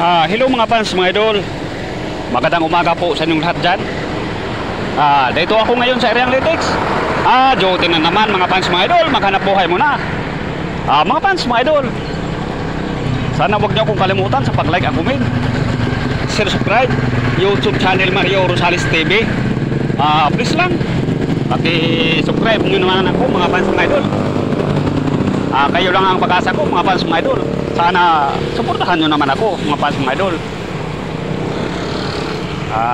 Hello mga fans, mga idol. Magandang umaga po sa inyong lahat dyan. Dito ako ngayon sa Area Analytics. Duty na naman mga fans, mga idol. Maghanap buhay muna. Mga fans, mga idol, sana huwag niyo akong kalimutan sa pag-like at comment, subscribe YouTube channel Mario Rosales TV. Please lang, paki-subscribe nyo naman ako mga fans, mga idol. Kayo lang ang pag-asa ko mga fans, mga idol. Sana suportahan nyo naman ako mga fans, mga idol.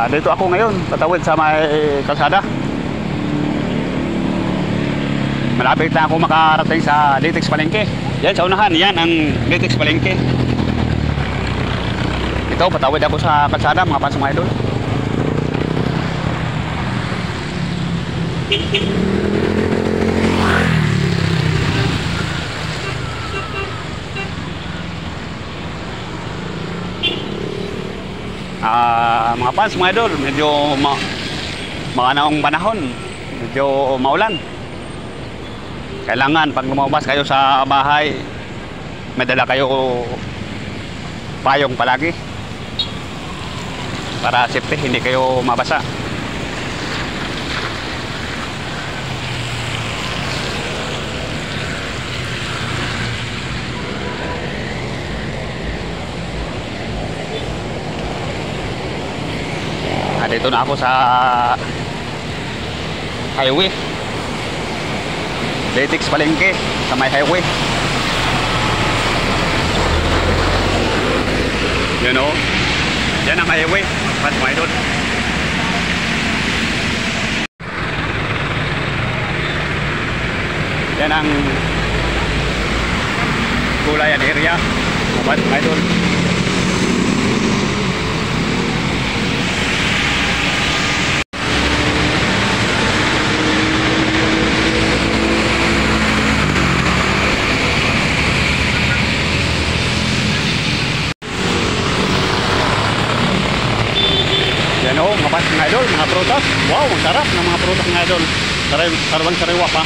Dito ako ngayon, tatawid sa may kalsada. Malapit na ako makarating sa Litex Palengke. Yan sa unahan, yan ang Litex Palengke. Ito, patawid ako sa kalsada mga fans, mga idol. Mga fans, mga idol, medyo makanang panahon, medyo maulan. Kailangan pag lumabas kayo sa bahay, may dala kayo payong palagi para safety, hindi kayo mabasa. Dito na ako sa highway Litex Palengke, sa may highway. You know, yan ang highway, fans, mga idol. Yan ang Gulayan area, fans, mga idol. Yan o, mga fans, mga idol, mga prutas. Wow, ang sarap ng mga prutas, mga idol. Sarabang sariwa pa.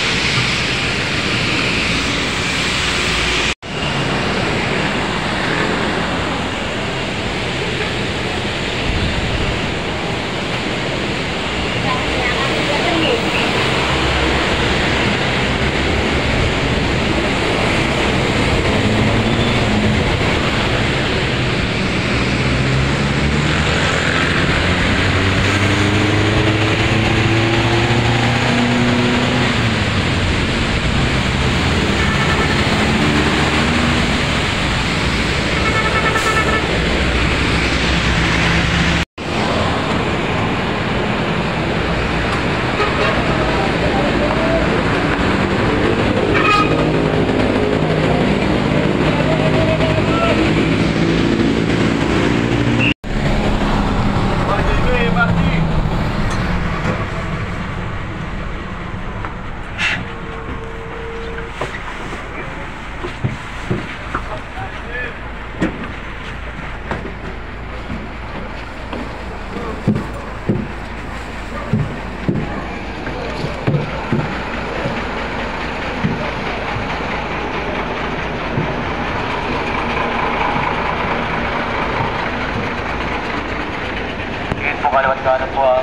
Kaliwat kanan po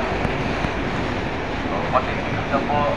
Patingin lang po.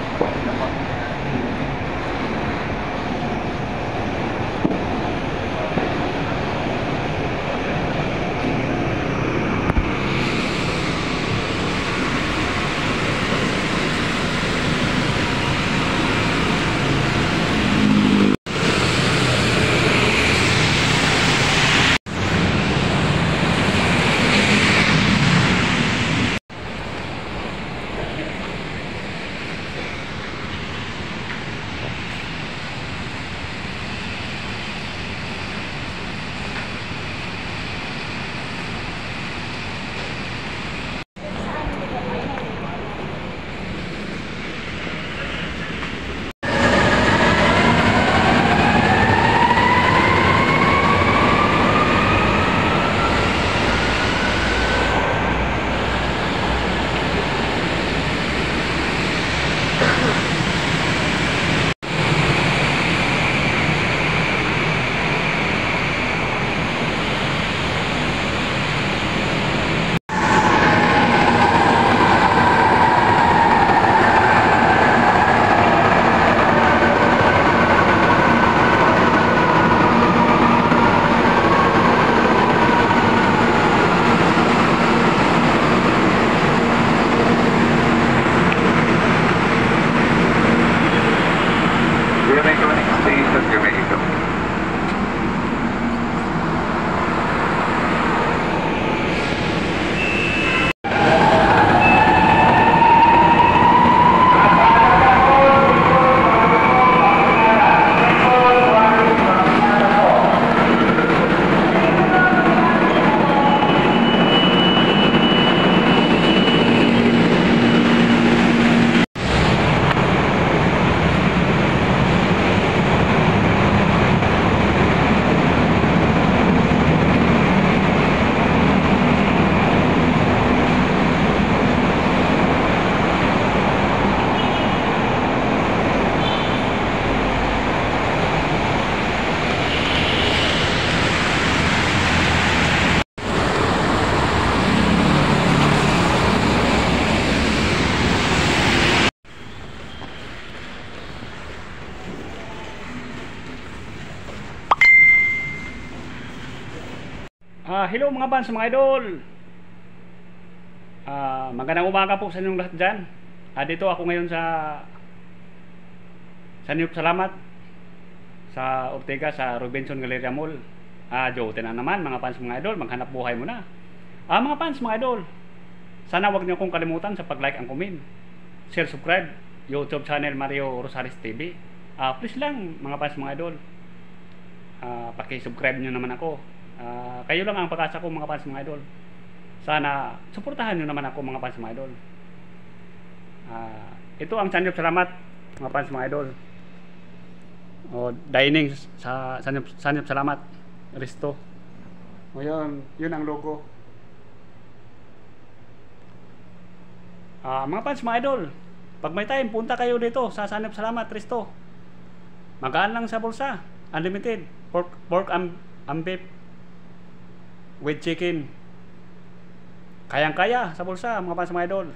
Hello mga fans, mga idol. Magandang umaga po sa inyong lahat dyan. Dito ako ngayon sa New Salamat sa Ortega sa Robinson Galleria Mall. Jote na naman mga fans, mga idol, maghanap buhay mo na. Mga fans, mga idol, sana wag niyo akong kalimutan sa pag-like and comment, share, subscribe YouTube channel Mario Rosales TV. Please lang mga fans, mga idol, paki-subscribe niyo naman ako. Kayo lang ang pag-asa ko mga fans, mga idol. Sana suportahan niyo naman ako mga fans, mga idol. Ito ang Sanjop Salamat mga fans, mga idol. Dining sa Sanjop Salamat Resto. Yun ang logo. Mga fans, mga idol, pag may time, punta kayo dito sa Sanjop Salamat Resto. Magaan lang sa bulsa. Unlimited pork and beef with chicken. Kayang-kaya sa bulsa mga fans, mga idol.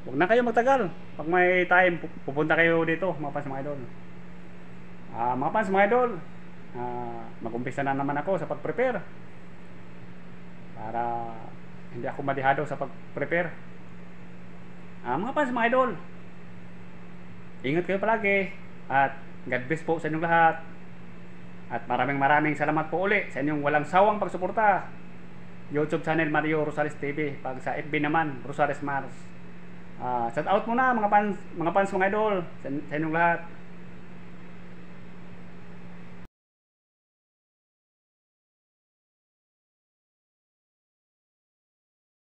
Huwag na kayo magtagal. Pag may time, pupunta kayo dito mga fans, mga idol. Mga fans, mga idol, mag-umpisa na naman ako sa pag-prepare para hindi ako madihado sa pag-prepare. Mga fans, mga idol, ingat kayo palagi at God bless po sa inyong lahat. At maraming salamat po uli sa inyong walang sawang pagsuporta. YouTube channel Mario Rosales TV. Pag sa FB naman, Rosales Mars. Shout out muna mga fans, mga idol, sa inyong lahat.